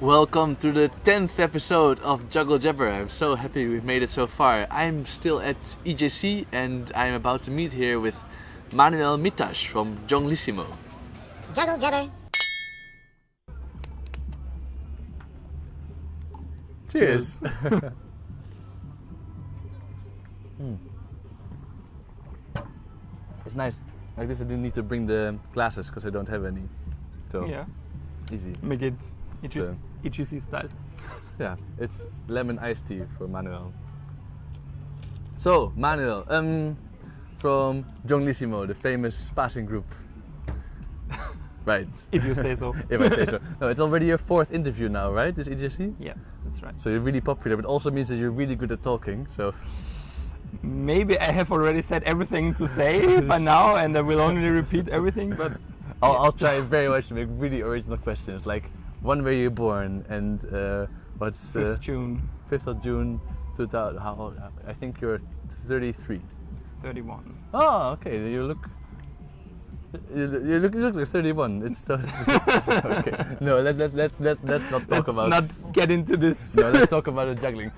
Welcome to the 10th episode of Juggle Jabber. I'm so happy we've made it so far. I'm still at EJC and I'm about to meet here with Manuel Mitasch from Jonglissimo. Juggle Jabber. Cheers! It's nice. Like this I didn't need to bring the glasses because I don't have any. So Yeah, easy. make it So- EGC style. Yeah, it's lemon iced tea for Manuel. So, Manuel, from Jonglissimo, the famous passing group. Right. If you say so. If I say so. No, it's already your 4th interview now, right? This EJC? Yeah, that's right. So you're really popular, but also means that you're really good at talking. So Maybe I have already said everything to say by now, and I will only repeat everything. But I'll try very much to make really original questions, like when were you born and what's 5th June 5th of June 2000? How old? I think you're 33. 31. Oh, okay. You look like 31. It's so okay. No, let's not talk Let's about. not get into this. No, let's talk about the juggling.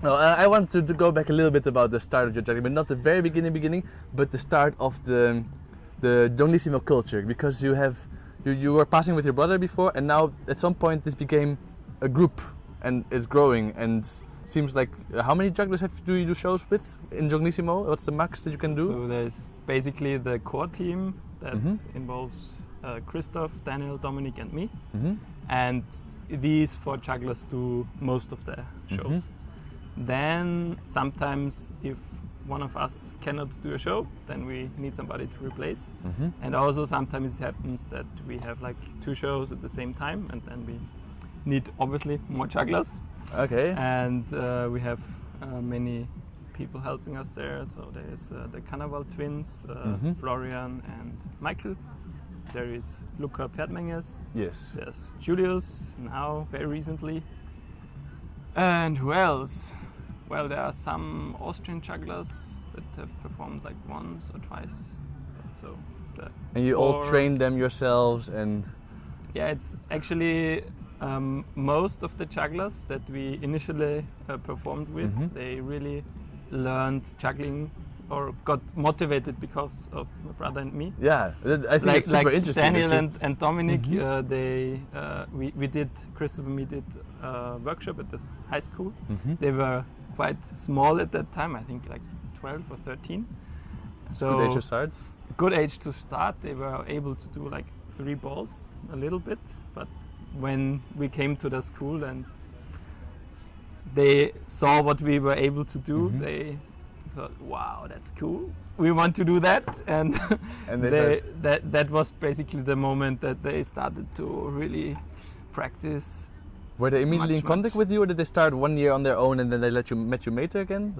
No, I want to go back a little bit about the start of your juggling, but not the very beginning, but the start of the Jonglissimo culture, because you were passing with your brother before, and now at some point this became a group and it's growing and seems like how many jugglers do you do shows with in Jonglissimo? What's the max that you can do? So there's basically the core team that involves Christoph, Daniel, Dominik, and me, and these 4 jugglers do most of the shows. Then sometimes if one of us cannot do a show, then we need somebody to replace. And also sometimes it happens that we have like 2 shows at the same time, and then we need obviously more jugglers. Okay. And we have many people helping us there. So there's the Canaval twins, Florian and Michael. There is Luca Pferdmenges. Yes. There's Julius now, very recently. And who else? Well, there are some Austrian jugglers that have performed like once or twice. So, And you all train them yourselves and. yeah, it's actually most of the jugglers that we initially performed with. They really learned juggling or got motivated because of my brother and me. Yeah, I think it's super interesting. Daniel and Dominik, we did, Christoph and me did a workshop at this high school. They were quite small at that time, I think like 12 or 13. So Good age to start. Good age to start. They were able to do like 3 balls a little bit, but when we came to the school and they saw what we were able to do, they thought, wow, that's cool, we want to do that. And, that was basically the moment that they started to really practice. Were they immediately in much. contact with you, or did they start 1 year on their own and then they met you later again?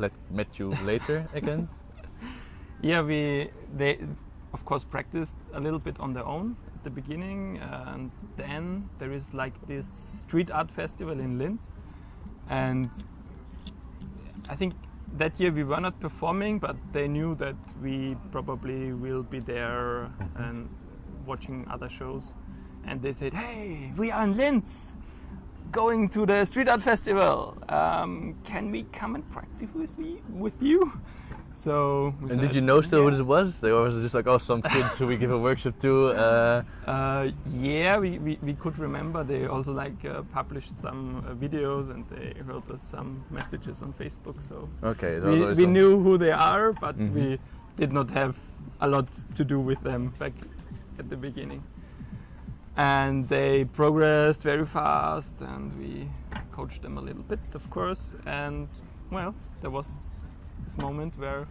Yeah, they of course practiced a little bit on their own at the beginning, and then there is like this street art festival in Linz, and I think that year we were not performing, but they knew that we probably will be there and watching other shows, and they said, hey, we are in Linz going to the street art festival, can we come and practice with you? So and did you know still who this was? Or was it just like, oh, some kids who we give a workshop to? Yeah, we could remember. They also like published some videos, and they wrote us some messages on Facebook. So okay, we knew who they are, but we did not have a lot to do with them back at the beginning. And they progressed very fast, and we coached them a little bit, of course. And well, there was this moment where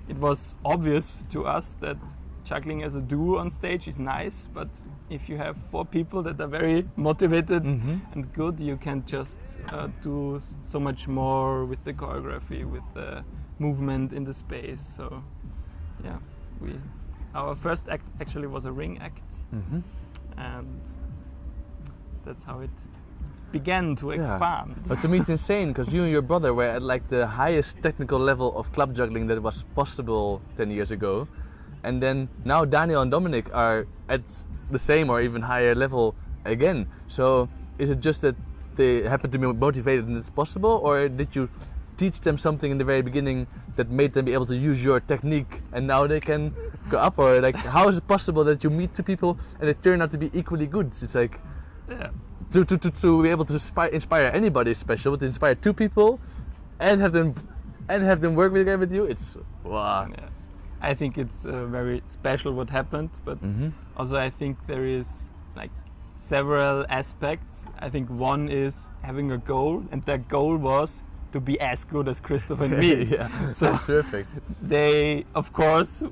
it was obvious to us that juggling as a duo on stage is nice, but if you have 4 people that are very motivated and good, you can just do so much more with the choreography, with the movement in the space. So yeah, our first act actually was a ring act, and that's how it began to expand. But to me it's insane, because you and your brother were at like the highest technical level of club juggling that was possible 10 years ago, and then now Daniel and Dominik are at the same or even higher level again. So is it just that they happen to be motivated and it's possible, or did you teach them something in the very beginning that made them be able to use your technique and now they can go up? Or like, how is it possible that you meet two people and they turn out to be equally good? It's like, to be able to inspire anybody is special, but to inspire two people and have them work with you, it's wow. Yeah. I think it's very special what happened, but also I think there is like several aspects. I think one is having a goal, and that goal was to be as good as Christoph and me. Yeah, so terrific. They of course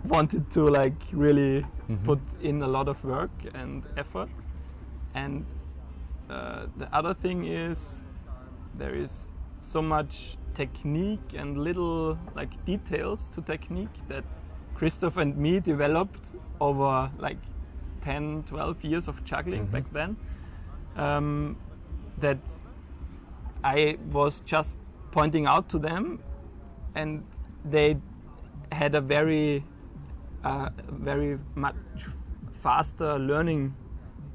wanted to like really put in a lot of work and effort, and the other thing is there is so much technique and little like details to technique that Christoph and me developed over like 10-12 years of juggling back then, that I was just pointing out to them, and they had a very much faster learning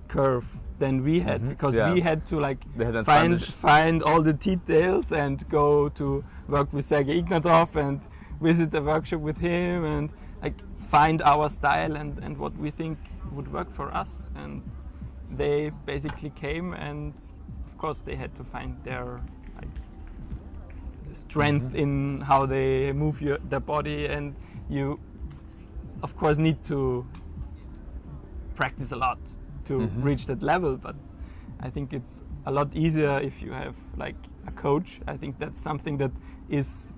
curve than we had, because we had to like find all the details and go to work with Sergei Ignatov and visit the workshop with him and like find our style and what we think would work for us. And they basically came, and of course they had to find their like strength in how they move their body, and you of course need to practice a lot to reach that level. But I think it's a lot easier if you have like a coach. I think that's something that is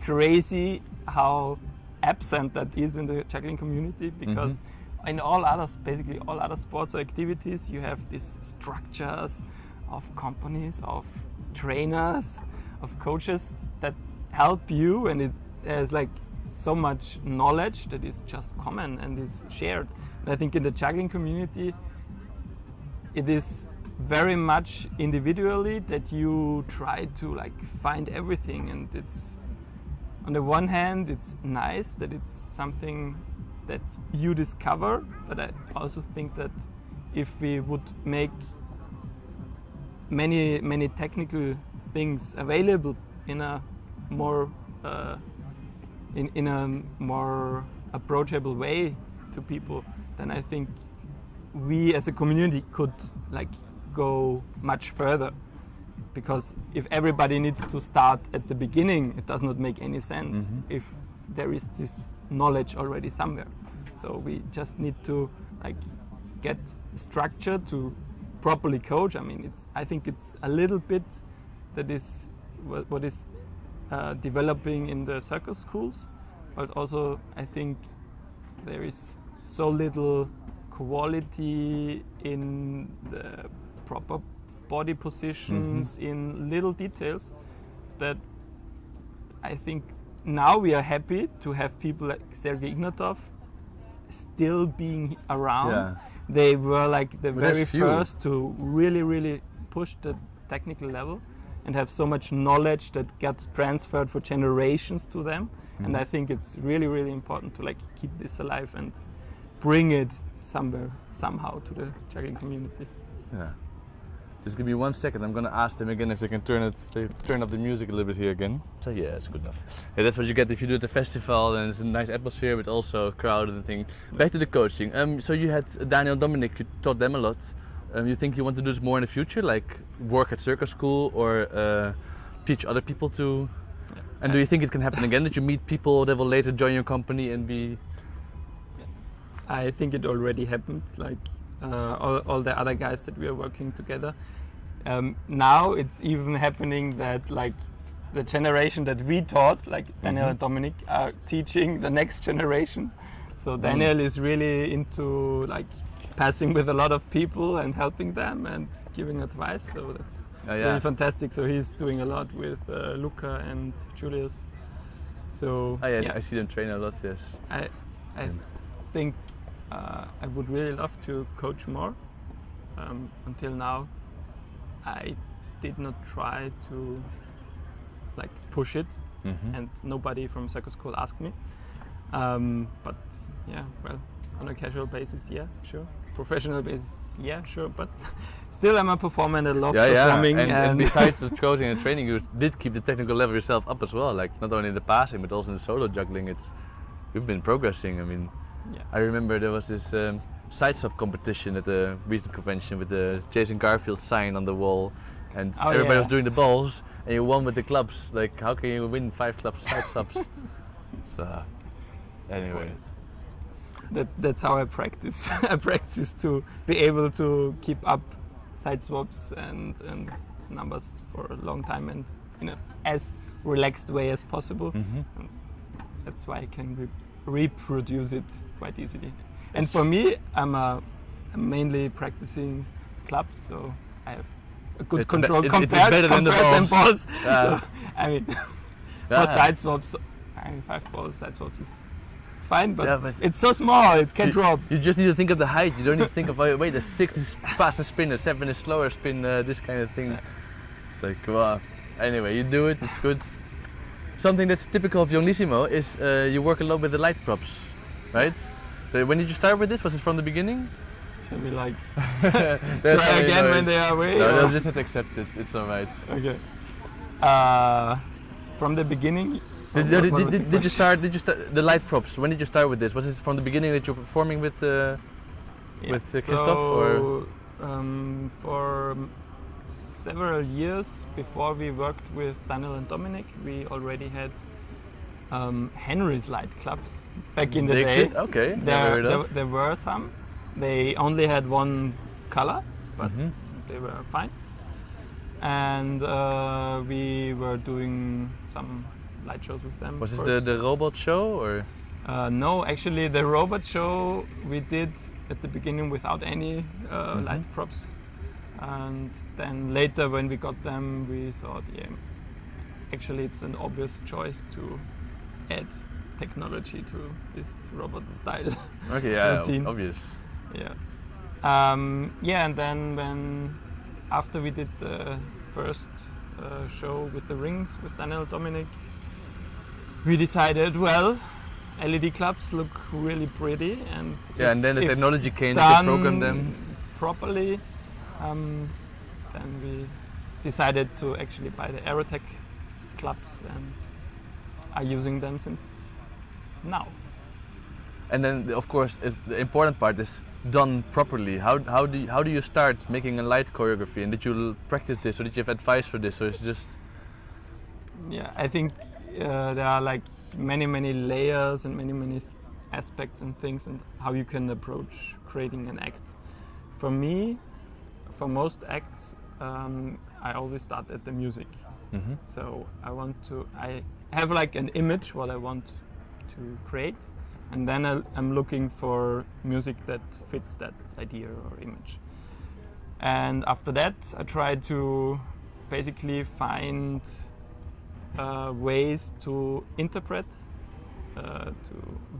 crazy how absent that is in the juggling community, because in basically all other sports or activities, you have these structures of companies, of trainers, of coaches that help you, and it has like so much knowledge that is just common and is shared. And I think in the juggling community, it is very much individually that you try to like find everything, and it's on the one hand it's nice that it's something that you discover, but I also think that if we would make many technical things available in a more in a more approachable way to people, then I think we as a community could like go much further. Because if everybody needs to start at the beginning, it does not make any sense if there is this knowledge already somewhere. So we just need to like get structure to properly coach. I mean, I think it's a little bit that is what is developing in the circus schools, but also I think there is so little quality in the proper body positions, in little details, that I think now we are happy to have people like Sergei Ignatov still being around. Yeah. They were like the very first to really push the technical level and have so much knowledge that got transferred for generations to them. And I think it's really important to like keep this alive and bring it somehow to the juggling community. Yeah. Just give me 1 second. I'm gonna ask them again if they can turn up the music a little bit here again. So yeah, it's good enough. Yeah, that's what you get if you do it at the festival, and it's a nice atmosphere, but also crowded and thing. Back to the coaching. So you had Daniel and Dominik. You taught them a lot. You think you want to do this more in the future, like work at circus school or teach other people to? Yeah. And do you think it can happen again, that you meet people that will later join your company and be? I think it already happened. Like. All the other guys that we are working together. Now it's even happening that like the generation that we taught, like Daniel and Dominik, are teaching the next generation. So Daniel is really into like passing with a lot of people and helping them and giving advice. So that's really fantastic. So he's doing a lot with Luca and Julius. So I see them train a lot. Yes. I think. I would really love to coach more. Until now, I did not try to like push it, and nobody from circus school asked me. But yeah, well, on a casual basis, yeah, sure. Professional basis, yeah, sure, but still I'm a performer and I love Yeah, performing. and besides the coaching and training, you did keep the technical level yourself up as well. Like not only in the passing, but also in the solo juggling. You've been progressing. I mean, yeah. I remember there was this Siteswap competition at the recent convention with the Jason Garfield sign on the wall, and everybody was doing the balls, and you won with the clubs. Like, how can you win 5 clubs Siteswaps? So, anyway. That's how I practice. I practice to be able to keep up Siteswaps and numbers for a long time and in a as relaxed way as possible. Mm-hmm. That's why I can reproduce it quite easily. And for me, I'm mainly practicing clubs, so I have a good control compared than balls. Yeah. So, I mean, for Siteswaps, 5 balls, Siteswaps is fine, but it's so small, it can drop. You just need to think of the height. You don't need to think of, wait, the 6 is faster spin, the 7 is slower spin, this kind of thing. It's like, wow. Anyway, you do it, it's good. Something that's typical of Jonglissimo is you work a lot with the light props, right? So when did you start with this? Was it from the beginning? Shall we like try again when they are away? No, they'll just have to accept it. It's alright. Okay. From the beginning. Did you start the light props? When did you start with this? Was it from the beginning that you're performing with Christoph? So, for several years before we worked with Daniel and Dominik, we already had Henry's light clubs back in the day. Okay. There were some. They only had one color, but they were fine. And we were doing some light shows with them. Was this the robot show or? No, actually the robot show we did at the beginning without any light props, and then later when we got them, we thought, yeah, actually it's an obvious choice to add technology to this robot style. Okay, yeah, routine. Obvious. Yeah. Yeah, and then after we did the first show with the rings with Daniel and Dominik, we decided, well, LED clubs look really pretty, and and then the technology came to program them properly. Then we decided to actually buy the Aerotech clubs and are using them since now. And then, of course, the important part is done properly. How do you start making a light choreography? And did you practice this, or did you have advice for this, or is it just? Yeah, I think there are like many layers and many aspects and things, and how you can approach creating an act. For me, for most acts, I always start at the music. So I have like an image what I want to create, and then I'm looking for music that fits that idea or image. And after that, I try to basically find ways to interpret, to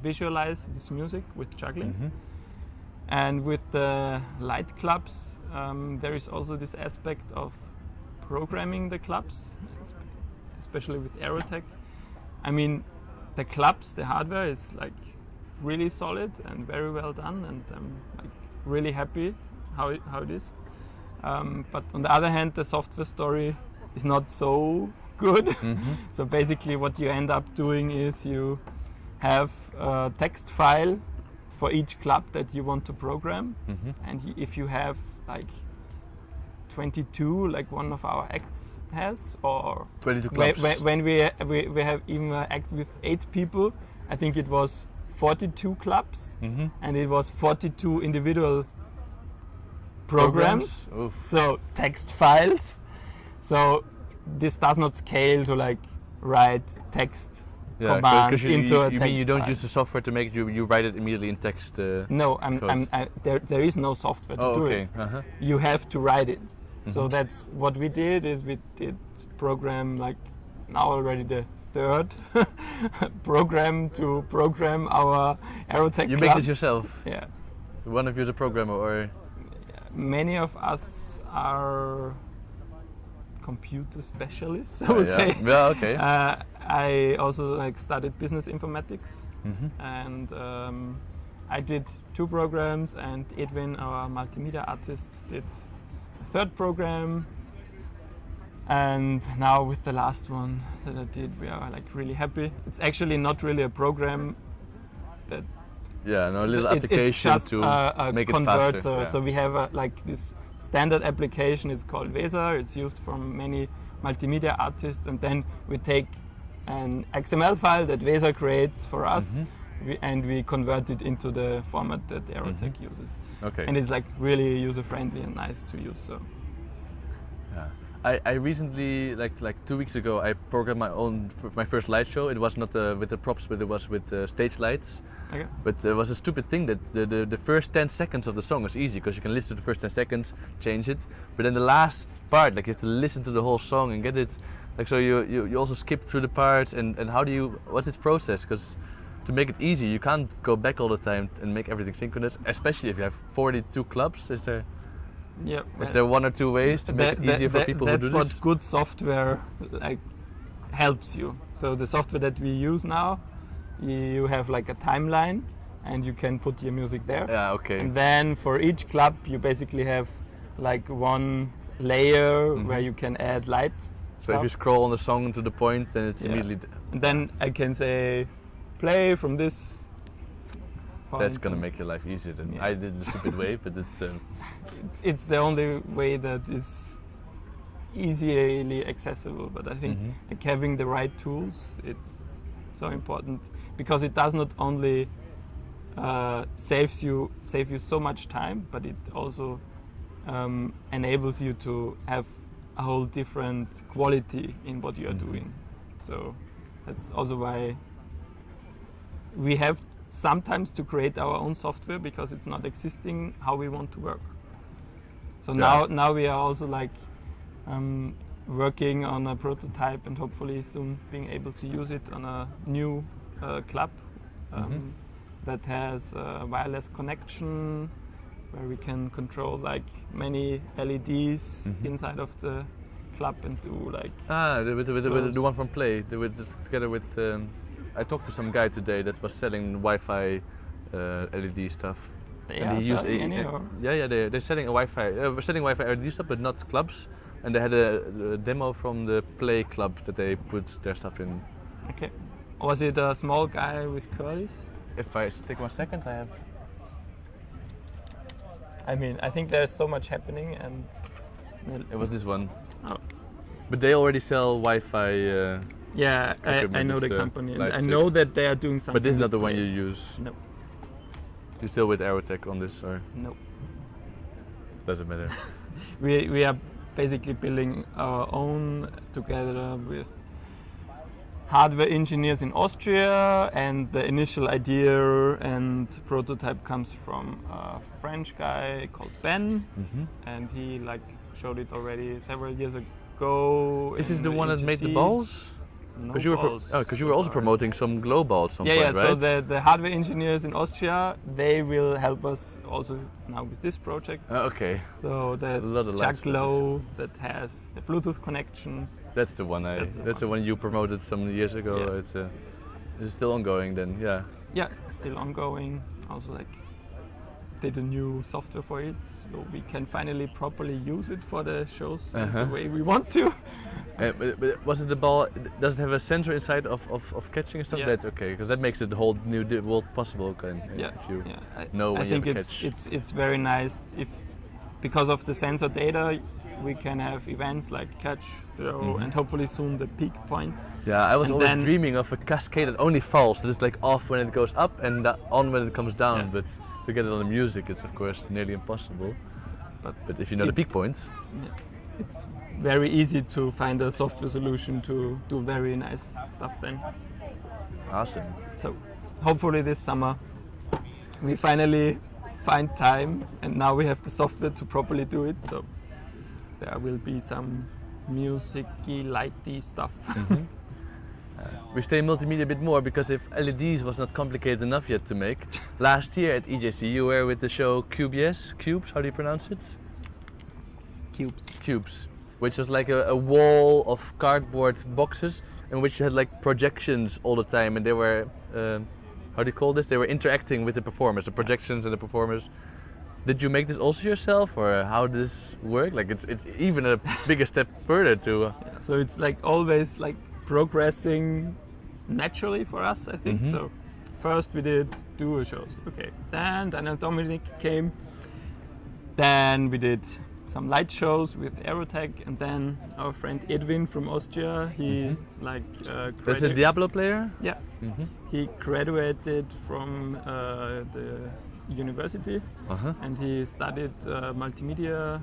visualize this music with juggling. And with the light clubs, there is also this aspect of programming the clubs, especially with Aerotech. I mean, the clubs, the hardware is like really solid and very well done, and I'm like really happy how it is. But on the other hand, the software story is not so good. So basically what you end up doing is you have a text file for each club that you want to program, and if you have like 22, like one of our acts has, or 22 clubs. When we have even an act with 8 people, I think it was 42 clubs, and it was 42 individual programs. So text files. So this does not scale to like write text commands into a text. You mean you don't file. use the software to make it? You write it immediately in text? No, there is no software to do it. You have to write it. So that's what we did. Is we did program like now already the 3rd program to program our Aerotech. You clubs. make this yourself? Yeah. One of you is a programmer, or? Many of us are computer specialists, I would say. Yeah, okay. I also like studied business informatics, and I did 2 programs, and Edwin, our multimedia artist, did a 3rd program. And now with the last one that I did, we are like really happy. It's actually not really a program. That a little it's application just to a make converter. it faster. Yeah. So we have like this standard application. It's called Weser. It's used for many multimedia artists, and then we take an XML file that Weser creates for us, and we convert it into the format that Aerotech uses. Okay. And it's like really user friendly and nice to use. So. Yeah. I recently, like 2 weeks ago, I programmed my first light show. It was not with the props, but it was with stage lights. Okay. But there was a stupid thing that the first 10 seconds of the song is easy because you can listen to the first 10 seconds, change it. But then the last part, like you have to listen to the whole song and get it. Like so, you also skip through the parts. And how do you? What's its process? Because to make it easy, you can't go back all the time and make everything synchronous. Especially if you have 42 clubs. Is there 1 or 2 ways to make it easier for people who do this? That's what good software like helps you. So the software that we use now, you have like a timeline, and you can put your music there. Yeah, okay. And then for each club, you basically have like one layer where you can add light. So if you scroll on the song to the point, then it's immediately. And then I can say, play from this. That's gonna make your life easier than I did the stupid way, but it's the only way that is easily accessible. But I think like having the right tools, it's so important, because it does not only save you so much time, but it also enables you to have a whole different quality in what you are doing. So that's also why we have sometimes to create our own software, because it's not existing how we want to work. So now we are also like working on a prototype, and hopefully soon being able to use it on a new club that has a wireless connection, where we can control like many LEDs inside of the club and do like the one from Play. Together with I talked to some guy today that was selling Wi-Fi LED stuff. They're selling Wi-Fi LED stuff, but not clubs. And they had a demo from the Play club that they put their stuff in. Okay. Was it a small guy with curlies? If I take 1 second, I have. I mean, I think there's so much happening, and it was this one. Oh. But they already sell Wi-Fi. I know the company. I know that they are doing something. But this is not the one you use. No. You're still with Aerotech on this, or? No. Doesn't matter. we are basically building our own together with hardware engineers in Austria, and the initial idea and prototype comes from a French guy called Ben, and he like showed it already several years ago. Is this the one that made the balls? No Because you were also promoting some glow balls at some point, right? So the hardware engineers in Austria, they will help us also now with this project. Okay. So the Jugglw that has the Bluetooth connection. That's the one. That's the one you promoted some years ago. Yeah. It's still ongoing then, yeah. Yeah, still ongoing. Also like did a new software for it, so we can finally properly use it for the shows the way we want to. But was it the ball? Does it have a sensor inside of catching and stuff? Yeah. That's okay, because that makes it the whole new world possible. If you know when you have a catch. It's very nice because of the sensor data, we can have events like catch, throw, and hopefully soon the peak point. Yeah, I was always dreaming of a cascade that only falls, that it's like off when it goes up and on when it comes down. But to get it on the music, it's of course nearly impossible. But if you know the peak points, it's very easy to find a software solution to do very nice stuff then. Awesome. So hopefully this summer we finally find time, and now we have the software to properly do it. So there will be some music-y, lighty stuff. We stay multimedia a bit more, because if LEDs was not complicated enough yet to make, last year at EJC you were with the show Cubes, how do you pronounce it? Cubes, which was like a wall of cardboard boxes in which you had like projections all the time, and they were how do you call this? They were interacting with the performers, the projections and the performers. Did you make this also yourself, or how does this work? Like it's even a bigger step further to. Yeah, so it's like always like progressing naturally for us, I think. So first we did duo shows. Okay. Then Daniel and Dominik came. Then we did some light shows with Aerotech, and then our friend Edwin from Austria, he That's a Diablo player? Yeah. He graduated from the university, and he studied multimedia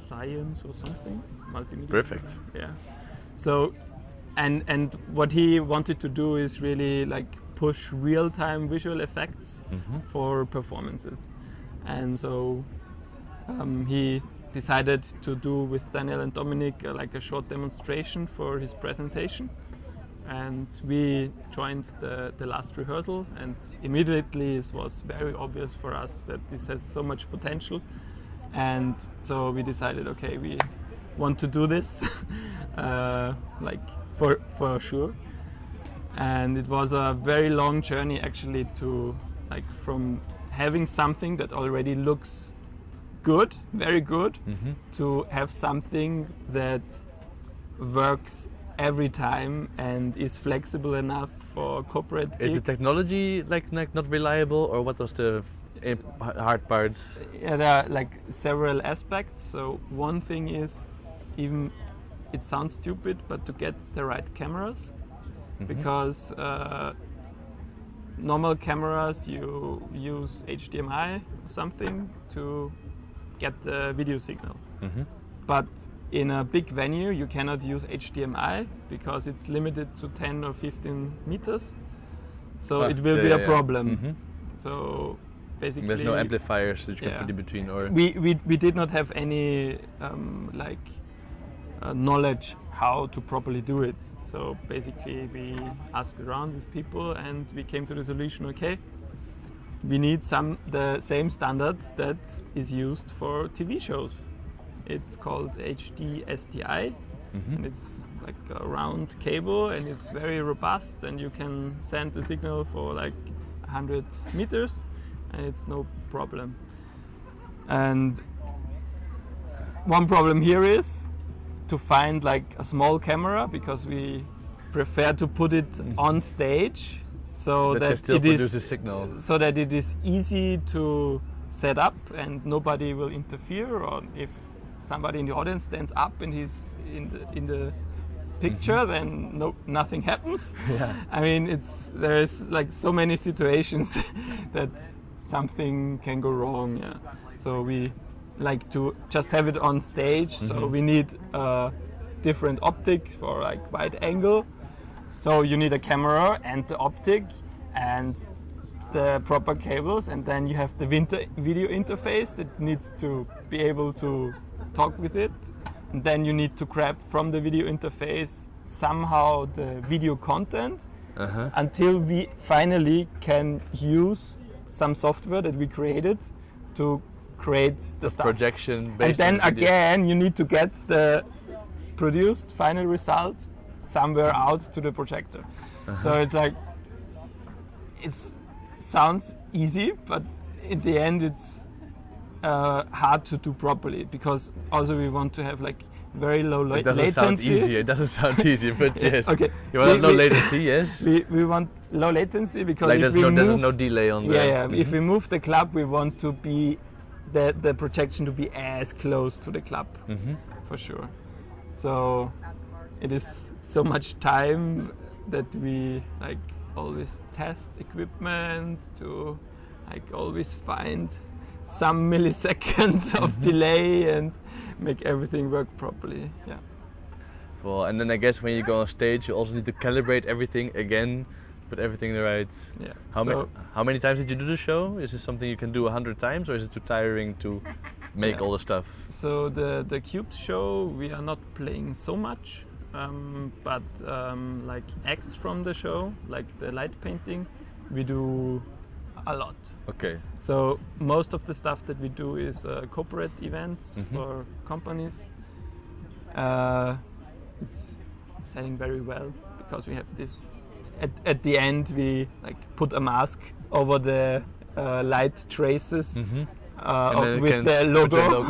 science or something. Multimedia. Perfect. Yeah. So, and what he wanted to do is really like push real-time visual effects for performances, and so he decided to do with Daniel and Dominik like a short demonstration for his presentation. And we joined the last rehearsal, and immediately it was very obvious for us that this has so much potential, and so we decided, okay, we want to do this like for sure. And it was a very long journey actually, to like from having something that already looks good, very good, to have something that works every time and is flexible enough for corporate gigs. Is the technology like not reliable, or what was the hard parts? Yeah, there are like several aspects. So one thing is, even it sounds stupid, but to get the right cameras, because normal cameras you use HDMI or something to get the video signal, but in a big venue you cannot use HDMI because it's limited to 10 or 15 meters, so it will be a problem. So basically there's no amplifiers that you can put in between, or we did not have any knowledge how to properly do it. So basically we asked around with people, and we came to the solution, okay, we need the same standard that is used for TV shows. It's called HDSTI, and it's like a round cable, and it's very robust, and you can send the signal for like 100 meters, and it's no problem. And one problem here is to find like a small camera, because we prefer to put it on stage, so that still it produces is signal, so that it is easy to set up and nobody will interfere, or if somebody in the audience stands up and he's in the picture, then nothing happens. I mean, there's like so many situations that something can go wrong. Yeah. So we like to just have it on stage. So we need a different optic for like wide angle. So you need a camera and the optic and the proper cables, and then you have the video interface that needs to be able to talk with it, and then you need to grab from the video interface somehow the video content until we finally can use some software that we created to create the stuff. Projection based, and then again you need to get the produced final result somewhere out to the projector. So it's like, it sounds easy, but in the end it's hard to do properly, because also we want to have like very low latency. It doesn't sound easy. It doesn't sound easy, but yes. Okay. You want low latency, yes. We want low latency because like if there's no delay on the. If we move the club, we want to be the projection to be as close to the club, for sure. So it is so much time that we like always test equipment to like always find some milliseconds of delay and make everything work properly. Yeah. Well, and then I guess when you go on stage, you also need to calibrate everything again, put everything in the right. Yeah. How many times did you do the show? Is this something you can do 100 times, or is it too tiring to make all the stuff? So the cubed show we are not playing so much, but like acts from the show, like the light painting, we do a lot. Okay. So most of the stuff that we do is corporate events for companies. It's selling very well because we have this at the end we like put a mask over the light traces. With the logo,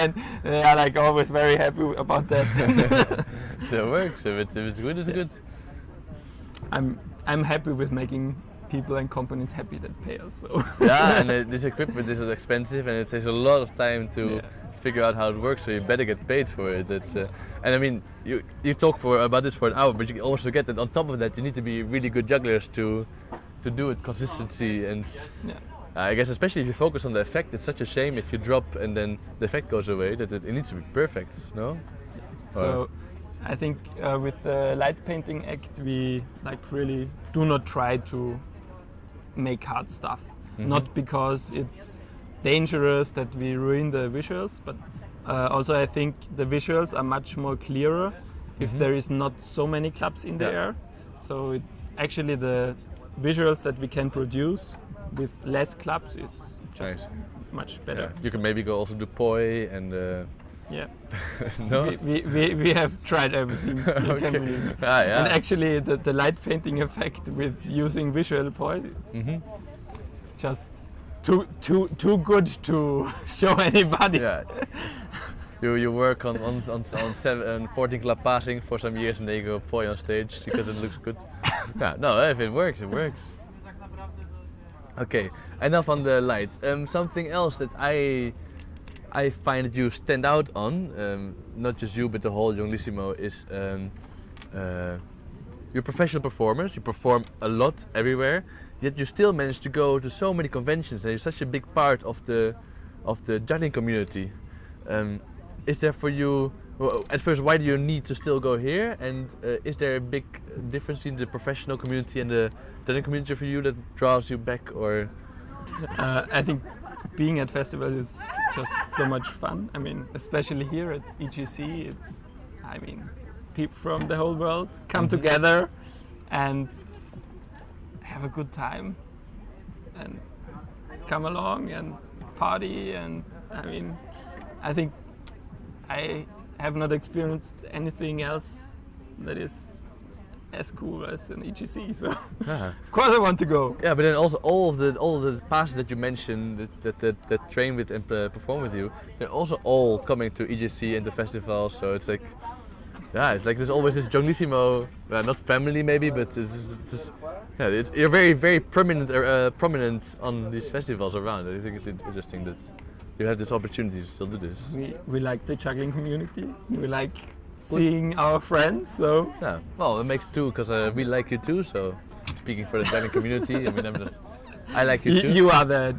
and they are like always very happy about that. So it works. If it's good, it's good. I'm happy with making people and companies happy that pay us. So. Yeah, and this equipment is expensive, and it takes a lot of time to figure out how it works. So you better get paid for it. That's and I mean, you talk about this for an hour, but you also get that on top of that, you need to be really good jugglers to do it consistency and. Yeah. I guess especially if you focus on the effect, it's such a shame if you drop and then the effect goes away that it needs to be perfect, no? So I think with the light painting act we like really do not try to make hard stuff. Not because it's dangerous that we ruin the visuals, but also I think the visuals are much more clearer if there is not so many claps in the air. So actually the visuals that we can produce with less claps is just much better. Yeah. You can maybe go also do poi and no? We have tried everything. You can really and actually the light painting effect with using visual poi just too good to show anybody. Yeah. You work on 14 clap passing for some years and then you go poi on stage because it looks good. No, if it works, it works. Okay, enough on the lights. Something else that I find that you stand out on, not just you but the whole Jonglissimo, is you're professional performers. You perform a lot everywhere, yet you still manage to go to so many conventions, and you're such a big part of the juggling community. Is there for you? Well, at first, why do you need to still go here? And is there a big difference in the professional community and the juggling community for you that draws you back? Or I think being at festivals is just so much fun. I mean, especially here at EGC, people from the whole world come together and have a good time and come along and party. And I think I have not experienced anything else that is as cool as an EGC, so of course I want to go. Yeah, but then also all of the passes that you mentioned that train with and perform with you, they're also all coming to EGC and the festival. So it's like, it's like there's always this Jonglissimo, not family maybe, but you're very very prominent on these festivals around. I think it's interesting that you have this opportunity to still do this. We like the juggling community. We like seeing our friends. So yeah, well, it makes two because we like you too. So speaking for the juggling community, I like you too. You are the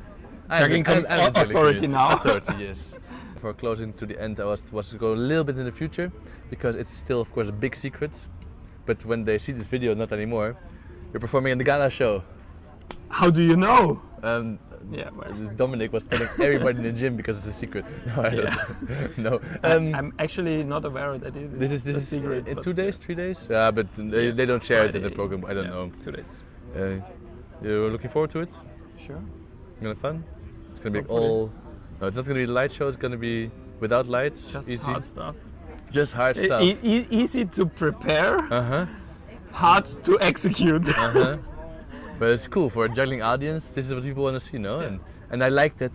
juggling authority now. Authority, yes. For closing to the end, I was to go a little bit in the future because it's still, of course, a big secret. But when they see this video, not anymore. You're performing in the gala show. How do you know? Dominik was telling everybody in the gym because it's a secret. No, I don't know. I'm actually not aware that it is. This is secret. In 2 days, 3 days? Yeah, but they don't share it in the program. I don't know. 2 days. You're looking forward to it? Sure. Gonna fun? It's gonna be all. No, it's not gonna be a light show. It's gonna be without lights. Just easy. hard stuff. Just hard stuff. Easy to prepare. Hard to execute. But it's cool for a juggling audience. This is what people want to see, no? Yeah. And I like that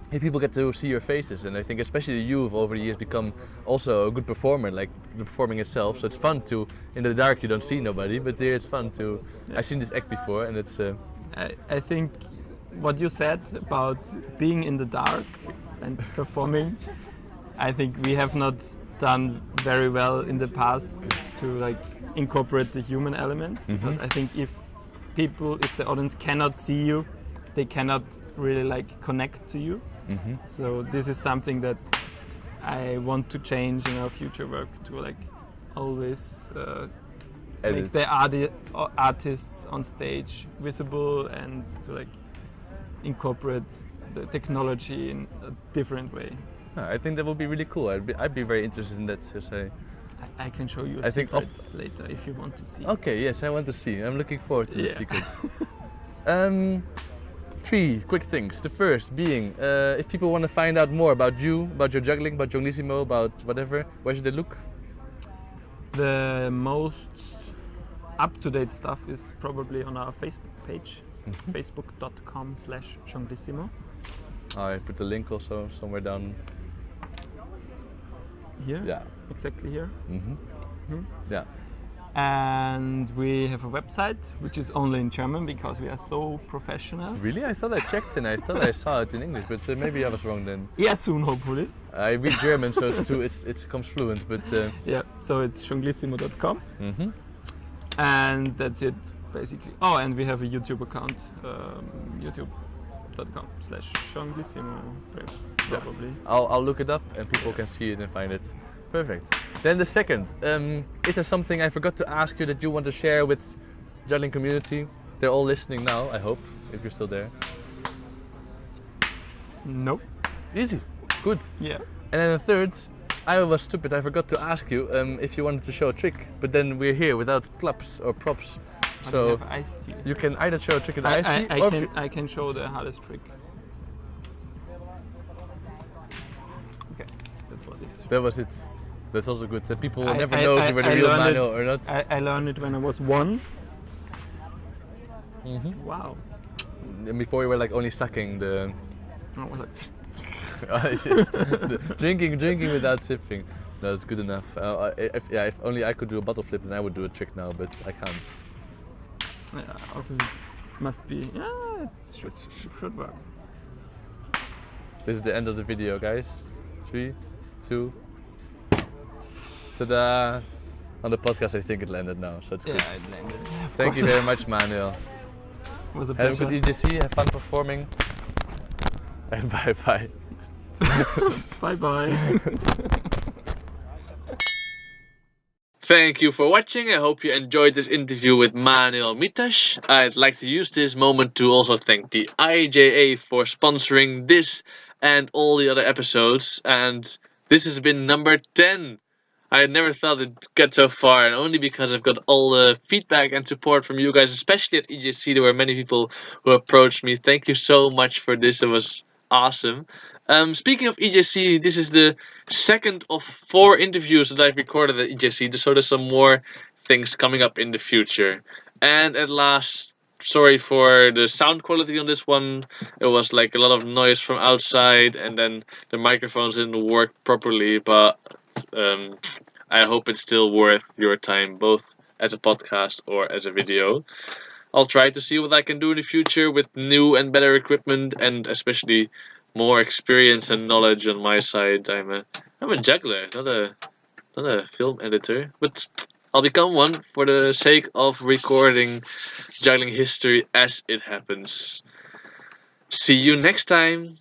people get to see your faces. And I think especially you've over the years become also a good performer, like the performing itself. So it's fun to, in the dark you don't see nobody, but here it's fun to. Yeah. I've seen this act before, and it's. I think what you said about being in the dark and performing, I think we have not done very well in the past to incorporate the human element. Because I think if the audience cannot see you, they cannot really connect to you. So this is something that I want to change in our future work, to always make the artists on stage visible and to incorporate the technology in a different way. I think that would be really cool. I'd be very interested in that. I can show you a secret later if you want to see. Okay, yes, I want to see. I'm looking forward to the secrets. 3 quick things. The first being, if people want to find out more about you, about your juggling, about Jonglissimo, about whatever, where should they look? The most up-to-date stuff is probably on our Facebook page, facebook.com/Jonglissimo. I put the link also somewhere down. Here? Yeah. Exactly here. Yeah. And we have a website which is only in German because we are so professional. Really? I thought I checked and I thought I saw it in English, but maybe I was wrong then. Yeah, soon hopefully. I read German, so it comes fluent, but. Yeah, so it's jonglissimo.com. And that's it basically. Oh, and we have a YouTube account, youtube.com/Jonglissimo probably. Yeah. I'll look it up and people can see it and find it. Perfect. Then the second, is there something I forgot to ask you that you want to share with juggling community? They're all listening now, I hope, if you're still there. Nope. Easy. Good. Yeah. And then the third, I was stupid, I forgot to ask you if you wanted to show a trick, but then we're here without clubs or props. But So we have iced tea. you can either show a trick with ice tea I can show the hardest trick. Okay, that was it. That was it. That's also good. That people will never know if you were the real Manuel or not. I learned it when I was 1. Wow. And before you were like only sucking the. I was like. drinking without sipping. No, that's good enough. If only I could do a bottle flip, then I would do a trick now, but I can't. Yeah, also it must be. Yeah, it should work. This is the end of the video, guys. 3, 2. Ta-da! On the podcast, I think it landed now, so it's good. Yeah, it landed. Thank you very much, Manuel. It was a Have a pleasure. good EJC, have fun performing, and bye bye. Bye bye. Thank you for watching. I hope you enjoyed this interview with Manuel Mitasch. I'd like to use this moment to also thank the IJA for sponsoring this and all the other episodes. And this has been number 10. I never thought it'd get so far, and only because I've got all the feedback and support from you guys, especially at EJC. There were many people who approached me. Thank you so much for this. It was awesome. Speaking of EJC, this is the second of 4 interviews that I've recorded at EJC, so there's some more things coming up in the future. And at last, sorry for the sound quality on this one. It was like a lot of noise from outside, and then the microphones didn't work properly, but I hope it's still worth your time, both as a podcast or as a video. I'll try to see what I can do in the future with new and better equipment, and especially more experience and knowledge on my side. I'm a juggler, not a film editor, but I'll become one for the sake of recording juggling history as it happens. See you next time.